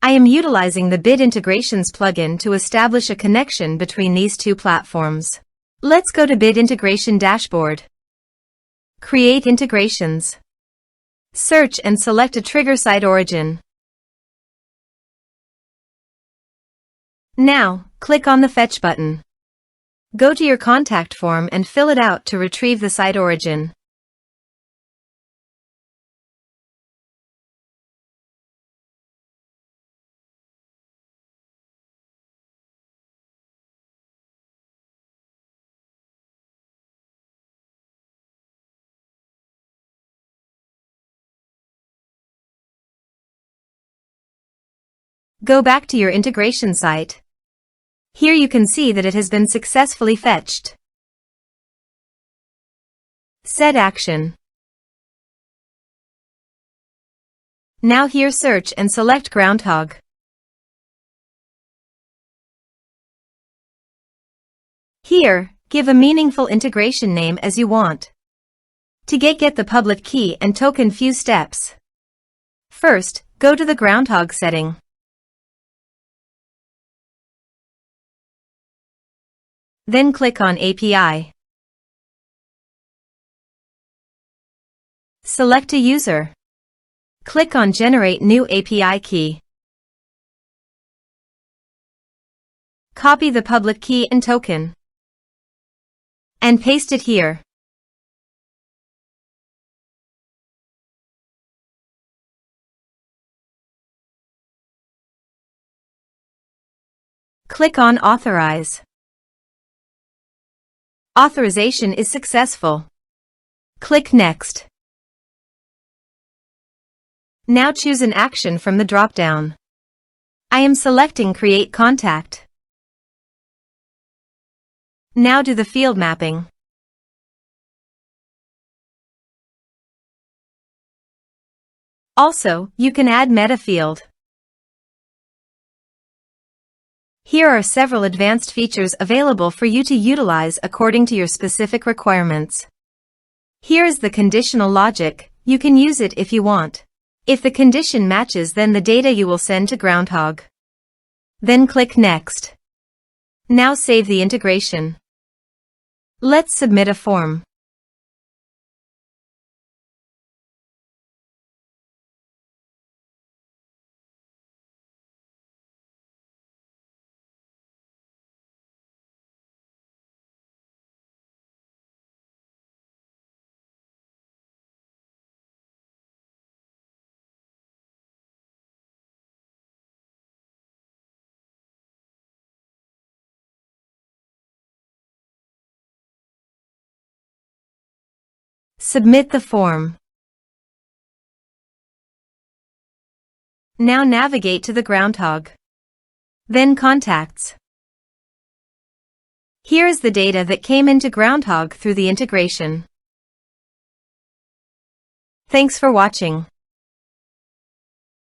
I am utilizing the Bit Integrations plugin to establish a connection between these two platforms. Let's go to Bit Integration Dashboard. Create integrations. Search and select a trigger SiteOrigin. Now, click on the Fetch button. Go to your contact form and fill it out to retrieve the SiteOrigin. Go back to your integration site. Here you can see that it has been successfully fetched. Set action. Now here search and select Groundhogg. Here, give a meaningful integration name as you want. To get the public key and token few steps. First, go to the Groundhogg setting. Then click on API. Select a user. Click on Generate New API Key. Copy the public key and token. And paste it here. Click on Authorize. Authorization is successful. Click Next. Now choose an action from the drop-down. I am selecting Create Contact. Now do the field mapping. Also, you can add meta field. Here are several advanced features available for you to utilize according to your specific requirements. Here is the conditional logic. You can use it if you want. If the condition matches, then the data you will send to Groundhogg. Then click Next. Now save the integration. Let's submit a form. Submit the form. Now navigate to the Groundhogg. Then Contacts. Here is the data that came into Groundhogg through the integration. Thanks for watching.